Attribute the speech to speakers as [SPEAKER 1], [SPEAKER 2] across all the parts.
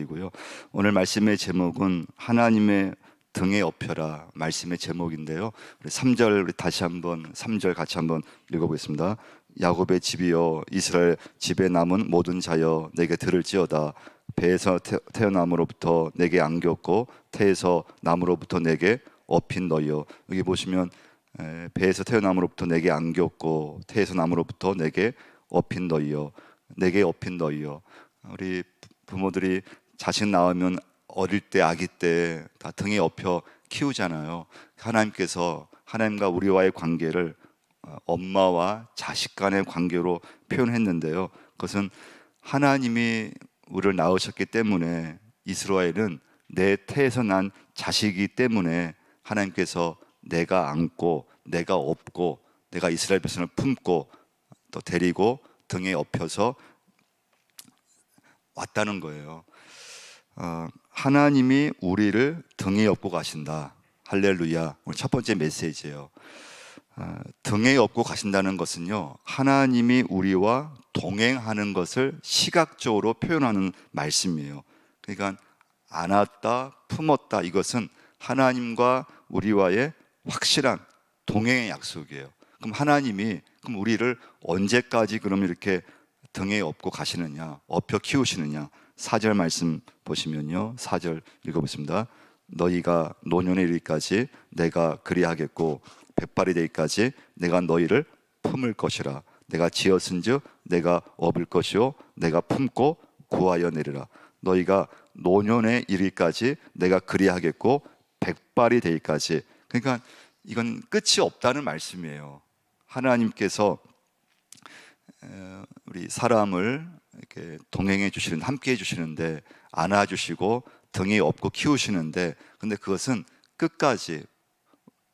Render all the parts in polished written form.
[SPEAKER 1] 제목이고요. 오늘 말씀의 제목은 하나님의 등에 업혀라 말씀의 제목인데요. 우리 3절 우리 다시 한번 3절 같이 한번 읽어보겠습니다. 야곱의 집이여 이스라엘 집에 남은 모든 자여 내게 들을지어다. 배에서 태어남으로부터 내게 안겼고 태에서 남으로부터 내게 업힌 너희여. 여기 보시면 배에서 태어남으로부터 내게 안겼고 태에서 남으로부터 내게 업힌 너희여. 내게 업힌 너희여. 우리 부모들이 자식 낳으면 어릴 때 아기 때 다 등에 업혀 키우잖아요. 하나님께서 하나님과 우리와의 관계를 엄마와 자식 간의 관계로 표현했는데요. 그것은 하나님이 우리를 낳으셨기 때문에 이스라엘은 내 태에서 난 자식이기 때문에 하나님께서 내가 안고 내가 업고 내가 이스라엘 백성을 품고 또 데리고 등에 업혀서 왔다는 거예요. 하나님이 우리를 등에 업고 가신다. 할렐루야. 오늘 첫 번째 메시지예요. 등에 업고 가신다는 것은요, 하나님이 우리와 동행하는 것을 시각적으로 표현하는 말씀이에요. 그러니까 안았다, 품었다, 이것은 하나님과 우리와의 확실한 동행의 약속이에요. 그럼 하나님이 그럼 우리를 언제까지 그럼 이렇게 등에 업고 가시느냐, 업혀 키우시느냐. 4절 말씀 보시면요, 4절 읽어보겠습니다. 너희가 노년에 이르기까지 내가 그리하겠고 백발이 되기까지 내가 너희를 품을 것이라. 내가 지었은즉 내가 업을 것이요 내가 품고 구하여 내리라. 너희가 노년에 이르기까지 내가 그리하겠고 백발이 되기까지. 그러니까 이건 끝이 없다는 말씀이에요. 하나님께서 우리 사람을 이렇게 동행해 주시는, 함께 해 주시는데, 안아 주시고 등에 업고 키우시는데, 근데 그것은 끝까지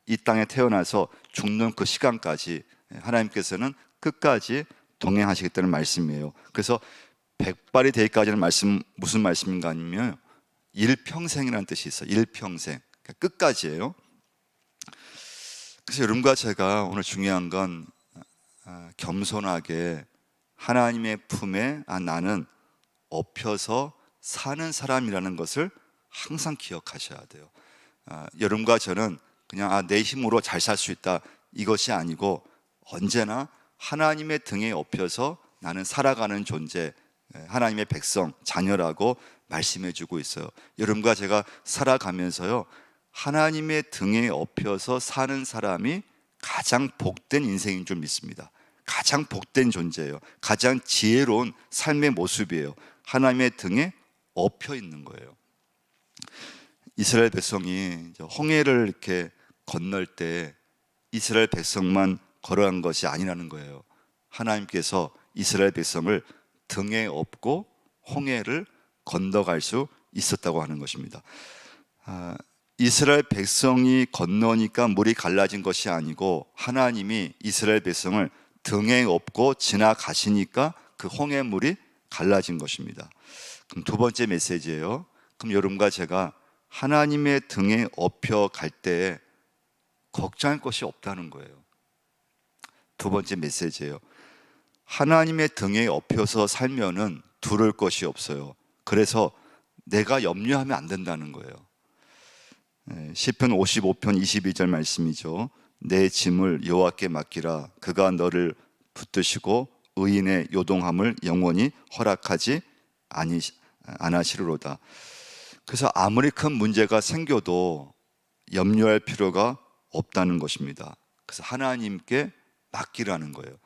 [SPEAKER 1] 이 땅에 태어나서 죽는 그 시간까지 하나님께서는 끝까지 동행하시겠다는 말씀이에요. 그래서 백발이 되기까지는 말씀, 무슨 말씀인가 하면 일평생이라는 뜻이 있어요. 일평생, 그러니까 끝까지예요. 그래서 여러분과 제가 오늘 중요한 건 겸손하게 하나님의 품에 나는 업혀서 사는 사람이라는 것을 항상 기억하셔야 돼요. 여러분과 저는 그냥 내 힘으로 잘 살 수 있다, 이것이 아니고 언제나 하나님의 등에 업혀서 나는 살아가는 존재, 하나님의 백성, 자녀라고 말씀해 주고 있어요. 여러분과 제가 살아가면서요, 하나님의 등에 업혀서 사는 사람이 가장 복된 인생인 줄 믿습니다. 가장 복된 존재예요. 가장 지혜로운 삶의 모습이에요. 하나님의 등에 업혀 있는 거예요. 이스라엘 백성이 홍해를 이렇게 건널 때 이스라엘 백성만 걸어간 것이 아니라는 거예요. 하나님께서 이스라엘 백성을 등에 업고 홍해를 건너갈 수 있었다고 하는 것입니다. 이스라엘 백성이 건너니까 물이 갈라진 것이 아니고 하나님이 이스라엘 백성을 등에 업고 지나가시니까 그 홍해물이 갈라진 것입니다. 그럼 두 번째 메시지예요. 그럼 여러분과 제가 하나님의 등에 업혀 갈 때 걱정할 것이 없다는 거예요. 두 번째 메시지예요. 하나님의 등에 업혀서 살면은 두려울 것이 없어요. 그래서 내가 염려하면 안 된다는 거예요. 시편 55편 22절 말씀이죠. 내 짐을 여호와께 맡기라. 그가 너를 붙드시고 의인의 요동함을 영원히 허락하지 않으시리로다. 그래서 아무리 큰 문제가 생겨도 염려할 필요가 없다는 것입니다. 그래서 하나님께 맡기라는 거예요.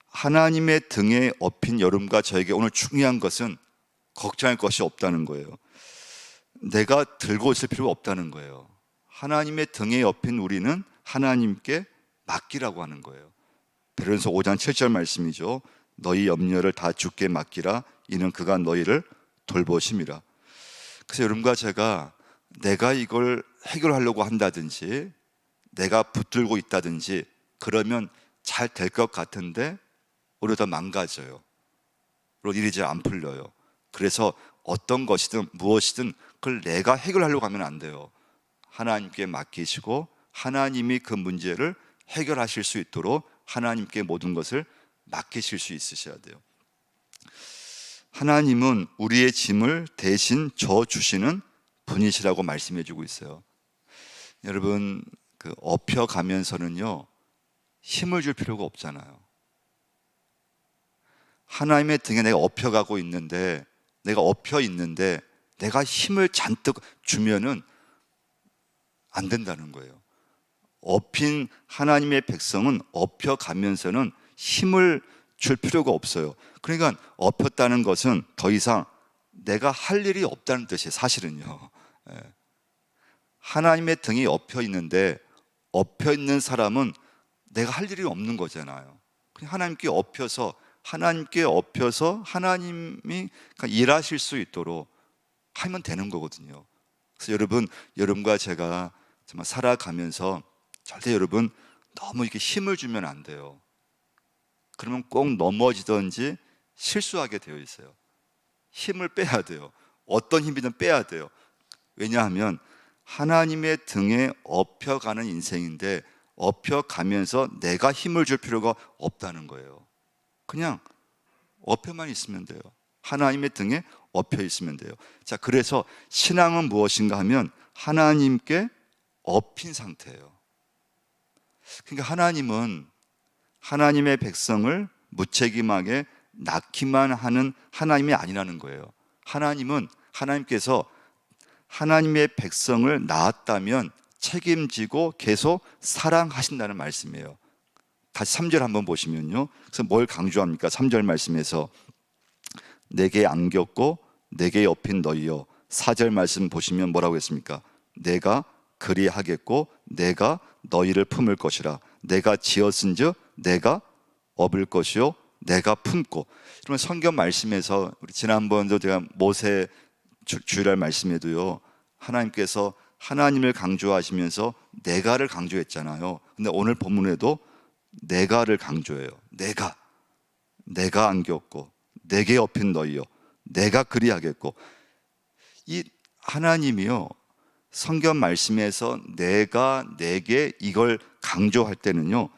[SPEAKER 1] 하나님의 등에 업힌 여러분과 저에게 오늘 중요한 것은 걱정할 것이 없다는 거예요. 내가 들고 있을 필요가 없다는 거예요. 하나님의 등에 업힌 우리는 하나님께 맡기라고 하는 거예요. 베드로전서 5장 7절 말씀이죠. 너희 염려를 다 주께 맡기라. 이는 그가 너희를 돌보심이라. 그래서 여러분과 제가 내가 이걸 해결하려고 한다든지 내가 붙들고 있다든지 그러면 잘 될 것 같은데 오히려 더 망가져요. 그리고 일이 잘 안 풀려요. 그래서 어떤 것이든 무엇이든 그걸 내가 해결하려고 하면 안 돼요. 하나님께 맡기시고 하나님이 그 문제를 해결하실 수 있도록 하나님께 모든 것을 맡기실 수 있으셔야 돼요. 하나님은 우리의 짐을 대신 져 주시는 분이시라고 말씀해 주고 있어요. 여러분, 그 업혀 가면서는요, 힘을 줄 필요가 없잖아요. 하나님의 등에 내가 업혀가고 있는데, 내가 업혀 있는데 내가 힘을 잔뜩 주면은 안 된다는 거예요. 업힌 하나님의 백성은 업혀가면서는 힘을 줄 필요가 없어요. 그러니까 업혔다는 것은 더 이상 내가 할 일이 없다는 뜻이에요. 사실은요. 하나님의 등이 엎혀 있는데 엎혀 있는 사람은 내가 할 일이 없는 거잖아요. 그냥 하나님께 엎혀서 하나님이 일하실 수 있도록 하면 되는 거거든요. 그래서 여러분과 제가 정말 살아가면서 절대 여러분 너무 이렇게 힘을 주면 안 돼요. 그러면 꼭 넘어지든지 실수하게 되어 있어요. 힘을 빼야 돼요. 어떤 힘이든 빼야 돼요. 왜냐하면 하나님의 등에 업혀가는 인생인데 업혀가면서 내가 힘을 줄 필요가 없다는 거예요. 그냥 업혀만 있으면 돼요. 하나님의 등에 업혀 있으면 돼요. 자, 그래서 신앙은 무엇인가 하면 하나님께 업힌 상태예요. 그러니까 하나님은 하나님의 백성을 무책임하게 낳기만 하는 하나님이 아니라는 거예요. 하나님께서 하나님의 백성을 낳았다면 책임지고 계속 사랑하신다는 말씀이에요. 다시 3절 한번 보시면요, 그래서 뭘 강조합니까? 3절 말씀에서 내게 안겼고 내게 업힌 너희여. 4절 말씀 보시면 뭐라고 했습니까? 내가 그리하겠고 내가 너희를 품을 것이라. 내가 지었은즉 내가 업을 것이요 내가 품고. 그러면 성경 말씀에서 우리 지난번도 제가 모세 주일날 말씀에도요, 하나님께서 하나님을 강조하시면서 내가를 강조했잖아요. 근데 오늘 본문에도 내가를 강조해요. 내가 안겼고 내게 업힌 너희여. 내가 그리하겠고. 이 하나님이요, 성경 말씀에서 내가 내게 이걸 강조할 때는요,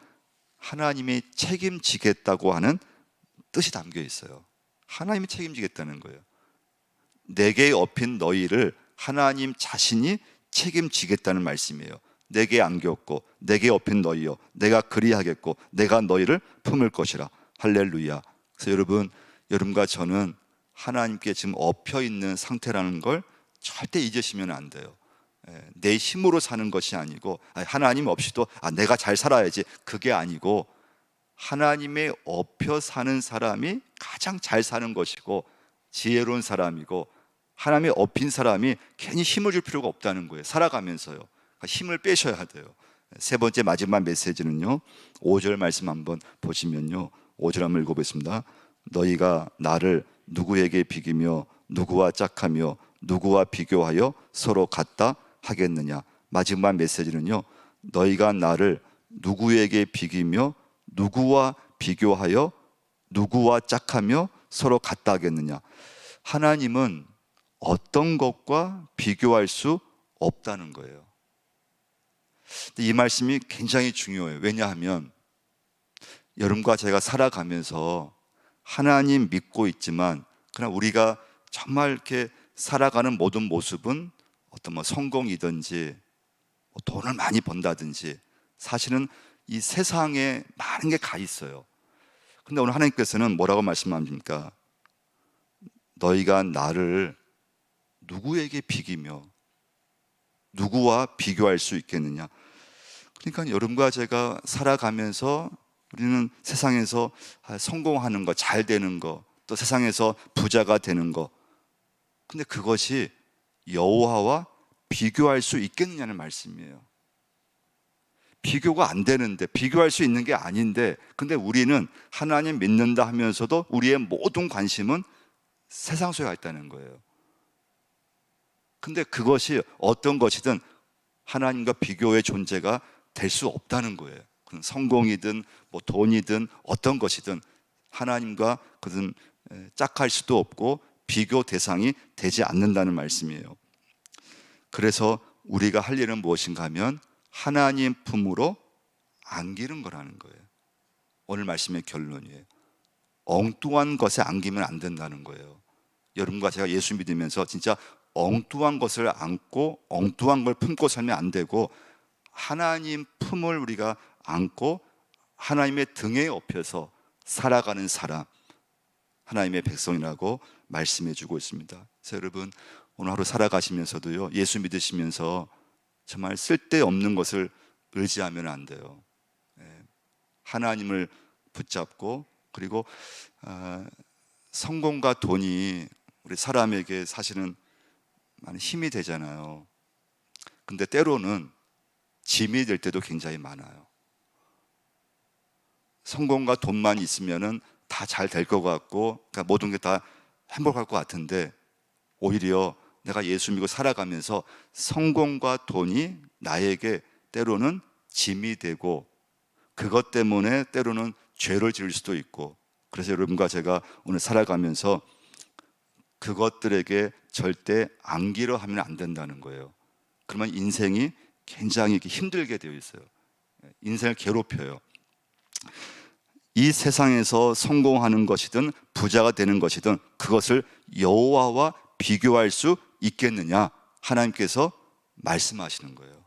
[SPEAKER 1] 하나님이 책임지겠다고 하는 뜻이 담겨 있어요. 하나님이 책임지겠다는 거예요. 내게 업힌 너희를 하나님 자신이 책임지겠다는 말씀이에요. 내게 안겼고 내게 업힌 너희여. 내가 그리하겠고 내가 너희를 품을 것이라. 할렐루야. 그래서 여러분과 저는 하나님께 지금 엎혀 있는 상태라는 걸 절대 잊으시면 안 돼요. 내 힘으로 사는 것이 아니고, 하나님 없이도 내가 잘 살아야지, 그게 아니고 하나님의 엎혀 사는 사람이 가장 잘 사는 것이고 지혜로운 사람이고, 하나님의 엎인 사람이 괜히 힘을 줄 필요가 없다는 거예요. 살아가면서요, 힘을 빼셔야 돼요. 세 번째 마지막 메시지는요, 5절 말씀 한번 보시면요, 5절 한번 읽어보겠습니다. 너희가 나를 누구에게 비기며 누구와 짝하며 누구와 비교하여 서로 같다 하겠느냐. 마지막 메시지는요, 너희가 나를 누구에게 비기며 누구와 비교하여 누구와 짝하며 서로 같다 하겠느냐. 하나님은 어떤 것과 비교할 수 없다는 거예요. 이 말씀이 굉장히 중요해요. 왜냐하면 여러분과 제가 살아가면서 하나님 믿고 있지만 그러나 우리가 정말 이렇게 살아가는 모든 모습은 어떤 성공이든지 돈을 많이 번다든지 사실은 이 세상에 많은 게 가 있어요. 근데 오늘 하나님께서는 뭐라고 말씀하십니까? 너희가 나를 누구에게 비기며 누구와 비교할 수 있겠느냐. 그러니까 여러분과 제가 살아가면서 우리는 세상에서 성공하는 거, 잘 되는 거, 또 세상에서 부자가 되는 거, 근데 그것이 여호와와 비교할 수 있겠느냐는 말씀이에요. 비교가 안 되는데, 비교할 수 있는 게 아닌데, 근데 우리는 하나님 믿는다 하면서도 우리의 모든 관심은 세상 속에 있다는 거예요. 근데 그것이 어떤 것이든 하나님과 비교의 존재가 될 수 없다는 거예요. 성공이든 돈이든 어떤 것이든 하나님과 그든 짝할 수도 없고 비교 대상이 되지 않는다는 말씀이에요. 그래서 우리가 할 일은 무엇인가 하면 하나님 품으로 안기는 거라는 거예요. 오늘 말씀의 결론이에요. 엉뚱한 것에 안기면 안 된다는 거예요. 여러분과 제가 예수 믿으면서 진짜 엉뚱한 것을 안고 엉뚱한 걸 품고 살면 안 되고, 하나님 품을 우리가 안고 하나님의 등에 업혀서 살아가는 사람, 하나님의 백성이라고 말씀해 주고 있습니다. 그래서 여러분, 오늘 하루 살아가시면서도요, 예수 믿으시면서 정말 쓸데없는 것을 의지하면 안 돼요. 하나님을 붙잡고, 그리고 성공과 돈이 우리 사람에게 사실은 많은 힘이 되잖아요. 근데 때로는 짐이 될 때도 굉장히 많아요. 성공과 돈만 있으면은 다 잘 될 것 같고, 그러니까 모든 게 다 행복할 것 같은데, 오히려 내가 예수 믿고 살아가면서 성공과 돈이 나에게 때로는 짐이 되고, 그것 때문에 때로는 죄를 지을 수도 있고, 그래서 여러분과 제가 오늘 살아가면서 그것들에게 절대 안기려 하면 안 된다는 거예요. 그러면 인생이 굉장히 힘들게 되어 있어요. 인생을 괴롭혀요. 이 세상에서 성공하는 것이든 부자가 되는 것이든 그것을 여호와와 비교할 수 있겠느냐, 하나님께서 말씀하시는 거예요.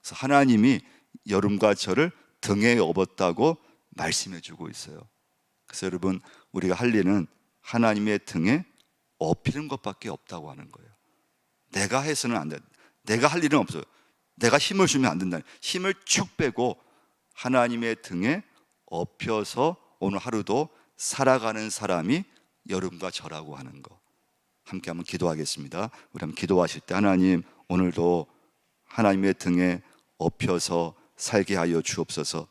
[SPEAKER 1] 그래서 하나님이 여러분과 저를 등에 업었다고 말씀해 주고 있어요. 그래서 여러분, 우리가 할 일은 하나님의 등에 업히는 것밖에 없다고 하는 거예요. 내가 해서는 안 돼. 내가 할 일은 없어요. 내가 힘을 주면 안 된다. 힘을 쭉 빼고 하나님의 등에 업혀서 오늘 하루도 살아가는 사람이 여러분과 저라고 하는 거. 함께 한번 기도하겠습니다. 우리 한번 기도하실 때, 하나님, 오늘도 하나님의 등에 업혀서 살게 하여 주옵소서.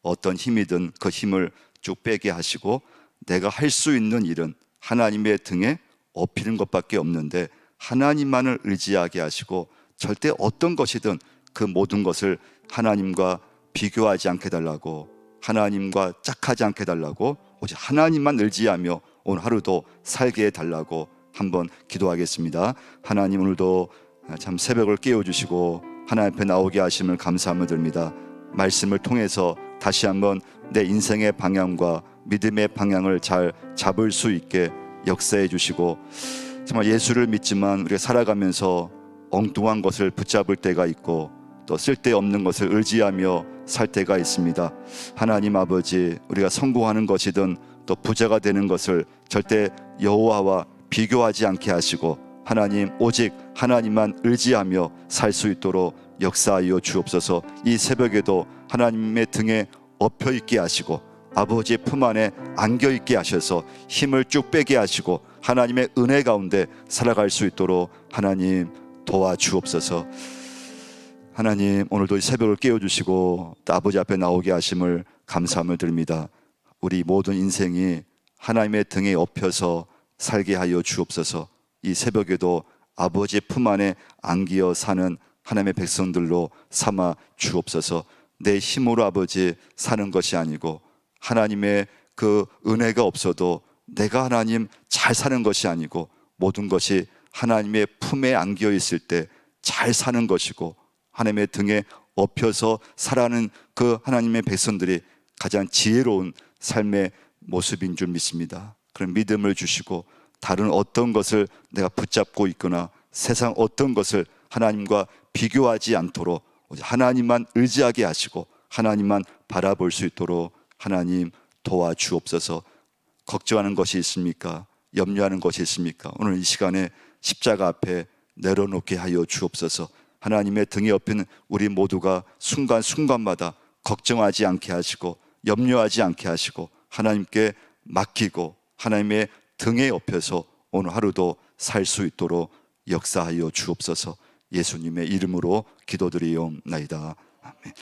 [SPEAKER 1] 어떤 힘이든 그 힘을 쭉 빼게 하시고, 내가 할 수 있는 일은 하나님의 등에 업히는 것밖에 없는데 하나님만을 의지하게 하시고, 절대 어떤 것이든 그 모든 것을 하나님과 비교하지 않게 달라고, 하나님과 짝하지 않게 달라고, 오직 하나님만 의지하며 오늘 하루도 살게 해달라고 한번 기도하겠습니다. 하나님, 오늘도 참 새벽을 깨워주시고 하나님 앞에 나오게 하심을 감사함을 드립니다. 말씀을 통해서 다시 한번 내 인생의 방향과 믿음의 방향을 잘 잡을 수 있게 역사해 주시고, 정말 예수를 믿지만 우리가 살아가면서 엉뚱한 것을 붙잡을 때가 있고 또 쓸데없는 것을 의지하며 살 때가 있습니다. 하나님 아버지, 우리가 성공하는 것이든 또 부자가 되는 것을 절대 여호와와 비교하지 않게 하시고, 하나님, 오직 하나님만 의지하며 살 수 있도록 역사하여 주옵소서. 이 새벽에도 하나님의 등에 업혀 있게 하시고 아버지의 품 안에 안겨 있게 하셔서 힘을 쭉 빼게 하시고 하나님의 은혜 가운데 살아갈 수 있도록 하나님 도와주옵소서. 하나님, 오늘도 이 새벽을 깨워주시고 또 아버지 앞에 나오게 하심을 감사함을 드립니다. 우리 모든 인생이 하나님의 등에 업혀서 살게 하여 주옵소서. 이 새벽에도 아버지의 품 안에 안기어 사는 하나님의 백성들로 삼아 주옵소서. 내 힘으로 아버지 사는 것이 아니고, 하나님의 그 은혜가 없어도 내가 하나님 잘 사는 것이 아니고, 모든 것이 하나님의 품에 안겨 있을 때 잘 사는 것이고, 하나님의 등에 업혀서 살아가는 그 하나님의 백성들이 가장 지혜로운 삶의 모습인 줄 믿습니다. 그런 믿음을 주시고, 다른 어떤 것을 내가 붙잡고 있거나 세상 어떤 것을 하나님과 비교하지 않도록 하나님만 의지하게 하시고 하나님만 바라볼 수 있도록 하나님 도와주옵소서. 걱정하는 것이 있습니까? 염려하는 것이 있습니까? 오늘 이 시간에 십자가 앞에 내려놓게 하여 주옵소서. 하나님의 등에 업힌 우리 모두가 순간순간마다 걱정하지 않게 하시고 염려하지 않게 하시고 하나님께 맡기고 하나님의 등에 업혀서 오늘 하루도 살 수 있도록 역사하여 주옵소서. 예수님의 이름으로 기도드리옵나이다. 아멘.